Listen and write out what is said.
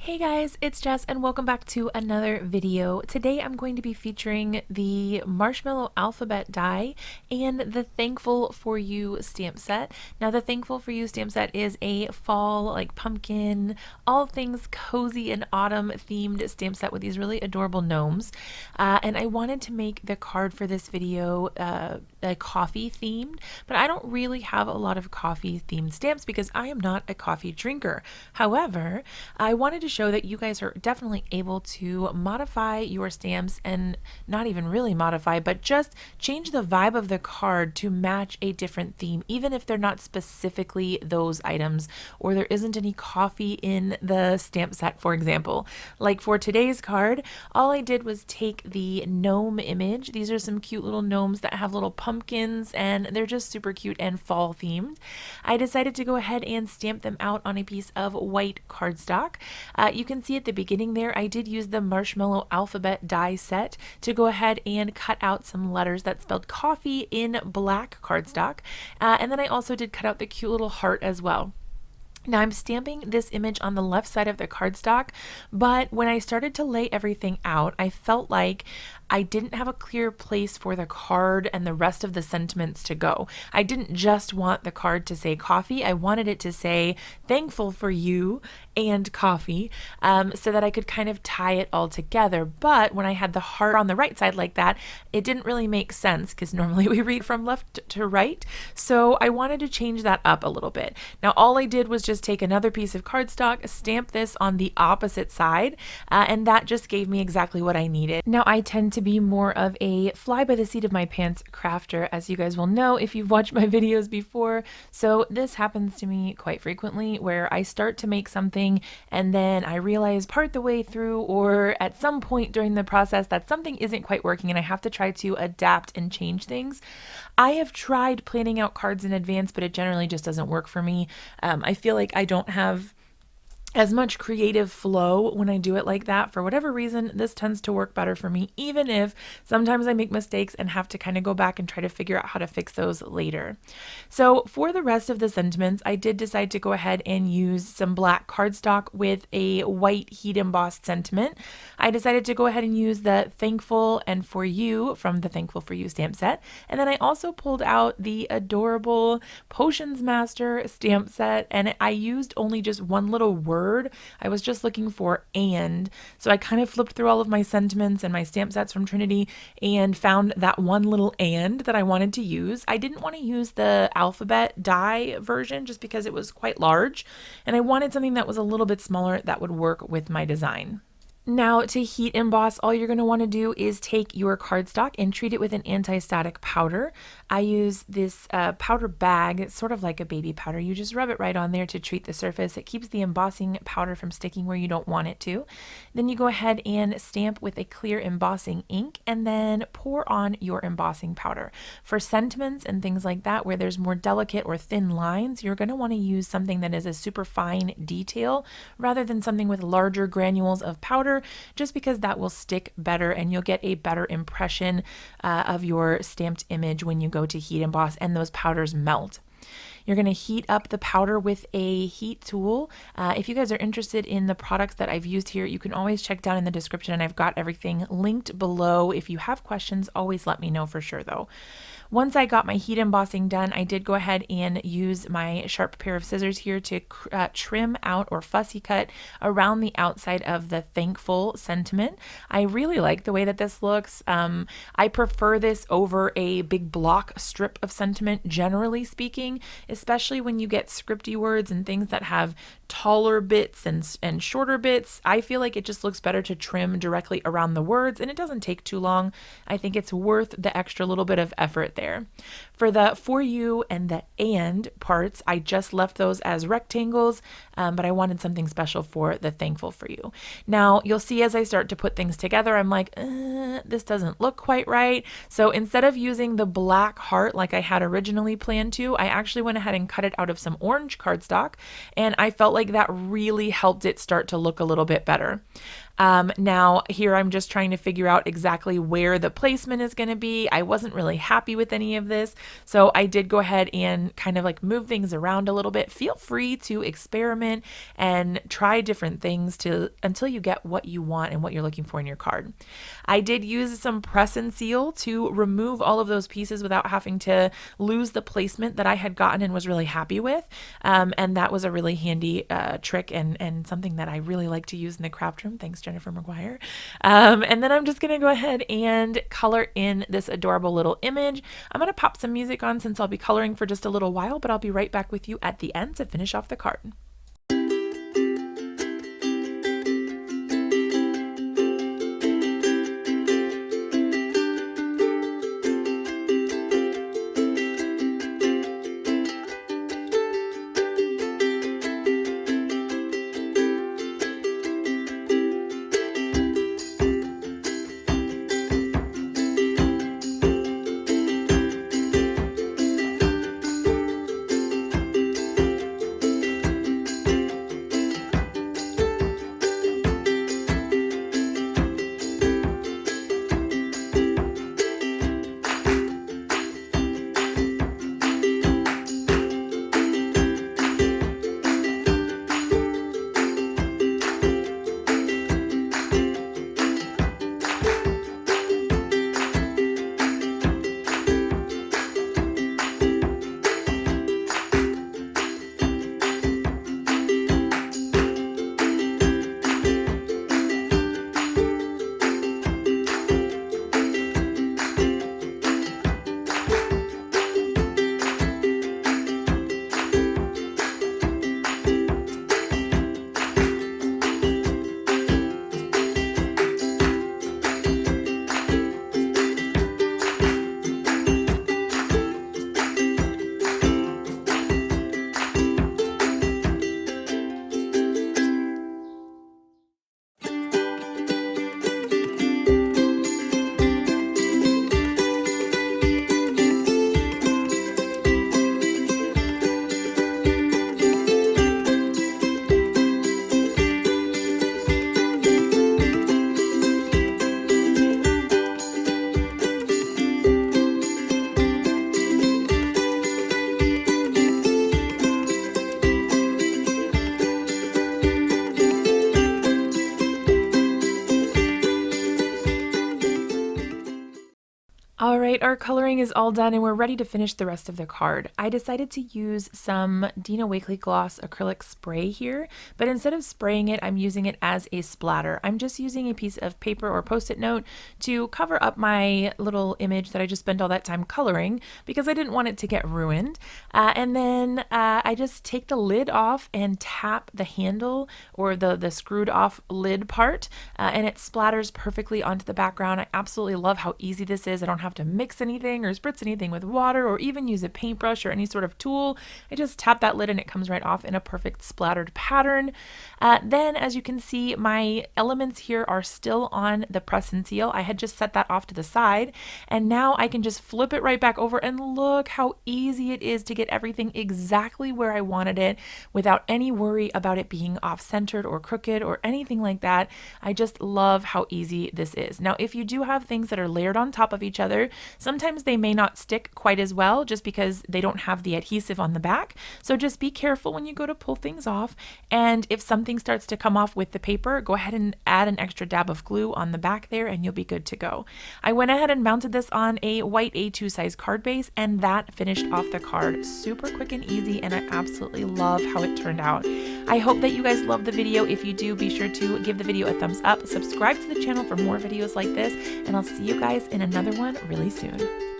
Hey guys, it's Jess and welcome back to another video. Today I'm going to be featuring the Marshmallow Alphabet die and the Thankful For You stamp set. Now the Thankful For You stamp set is a fall, like pumpkin, all things cozy and autumn themed stamp set with these really adorable gnomes. And I wanted to make the card for this video a coffee themed, but I don't really have a lot of coffee themed stamps because I am not a coffee drinker. However, I wanted to show that you guys are definitely able to modify your stamps, and not even really modify, but just change the vibe of the card to match a different theme, even if they're not specifically those items or there isn't any coffee in the stamp set, for example. Like for today's card, all I did was take the gnome image. These are some cute little gnomes that have little pumpkins and they're just super cute and fall themed. I decided to go ahead and stamp them out on a piece of white cardstock. You can see at the beginning there, I did use the Marshmallow Alphabet Die Set to go ahead and cut out some letters that spelled coffee in black cardstock. And then I also did cut out the cute little heart as well. Now I'm stamping this image on the left side of the cardstock, but when I started to lay everything out, I felt like I didn't have a clear place for the card and the rest of the sentiments to go. I didn't just want the card to say coffee, I wanted it to say thankful for you and coffee, so that I could kind of tie it all together. But when I had the heart on the right side like that, it didn't really make sense because normally we read from left to right. So I wanted to change that up a little bit. Now all I did was just take another piece of cardstock, stamp this on the opposite side, and that just gave me exactly what I needed. Now I tend to be more of a fly by the seat of my pants crafter, as you guys will know if you've watched my videos before. So this happens to me quite frequently where I start to make something and then I realize part the way through or at some point during the process that something isn't quite working and I have to try to adapt and change things. I have tried planning out cards in advance, but it generally just doesn't work for me. I feel like I don't have as much creative flow when I do it like that. For whatever reason, this tends to work better for me, even if sometimes I make mistakes and have to kind of go back and try to figure out how to fix those later. So for the rest of the sentiments, I did decide to go ahead and use some black cardstock with a white heat embossed sentiment. I decided to go ahead and use the Thankful and For You from the Thankful For You stamp set. And then I also pulled out the adorable Potions Master stamp set, and I used only just one little word. I was just looking for and, so I kind of flipped through all of my sentiments and my stamp sets from Trinity and found that one little and that I wanted to use. I didn't want to use the alphabet die version just because it was quite large, and I wanted something that was a little bit smaller that would work with my design. Now to heat emboss, all you're going to want to do is take your cardstock and treat it with an anti-static powder. I use this powder bag. It's sort of like a baby powder. You just rub it right on there to treat the surface. It keeps the embossing powder from sticking where you don't want it to. Then you go ahead and stamp with a clear embossing ink and then pour on your embossing powder. For sentiments and things like that where there's more delicate or thin lines, you're going to want to use something that is a super fine detail rather than something with larger granules of powder, just because that will stick better and you'll get a better impression of your stamped image when you go to heat emboss and those powders melt. You're going to heat up the powder with a heat tool. If you guys are interested in the products that I've used here, you can always check down in the description and I've got everything linked below. If you have questions, always let me know for sure though. Once I got my heat embossing done, I did go ahead and use my sharp pair of scissors here to trim out or fussy cut around the outside of the Thankful sentiment. I really like the way that this looks. I prefer this over a big block strip of sentiment, generally speaking, especially when you get scripty words and things that have taller bits and shorter bits. I feel like it just looks better to trim directly around the words, and it doesn't take too long. I think it's worth the extra little bit of effort there. For the For You and the and parts, I just left those as rectangles, but I wanted something special for the Thankful For You. Now you'll see as I start to put things together, I'm like, this doesn't look quite right. So instead of using the black heart like I had originally planned to, I actually went ahead and cut it out of some orange cardstock, and I felt like that really helped it start to look a little bit better. Now here I'm just trying to figure out exactly where the placement is going to be. I wasn't really happy with any of this, so I did go ahead and kind of like move things around a little bit. Feel free to experiment and try different things until you get what you want and what you're looking for in your card. I did use some press and seal to remove all of those pieces without having to lose the placement that I had gotten and was really happy with. And that was a really handy trick and something that I really like to use in the craft room. Thanks, Jennifer McGuire. And then I'm just going to go ahead and color in this adorable little image. I'm going to pop some music on since I'll be coloring for just a little while, but I'll be right back with you at the end to finish off the card. All right, our coloring is all done and we're ready to finish the rest of the card. I decided to use some Dina Wakley Gloss acrylic spray here, but instead of spraying it, I'm using it as a splatter. I'm just using a piece of paper or post-it note to cover up my little image that I just spent all that time coloring because I didn't want it to get ruined. And then I just take the lid off and tap the handle or the screwed off lid part, and it splatters perfectly onto the background. I absolutely love how easy this is. I don't have to mix anything or spritz anything with water or even use a paintbrush or any sort of tool. I just tap that lid and it comes right off in a perfect splattered pattern. Then as you can see, my elements here are still on the press and seal. I had just set that off to the side and now I can just flip it right back over and look how easy it is to get everything exactly where I wanted it without any worry about it being off-centered or crooked or anything like that. I just love how easy this is. Now, if you do have things that are layered on top of each other, sometimes they may not stick quite as well just because they don't have the adhesive on the back. So just be careful when you go to pull things off. And if something starts to come off with the paper, go ahead and add an extra dab of glue on the back there and you'll be good to go. I went ahead and mounted this on a white A2 size card base and that finished off the card super quick and easy, and I absolutely love how it turned out. I hope that you guys love the video. If you do, be sure to give the video a thumbs up, subscribe to the channel for more videos like this, and I'll see you guys in another one really soon.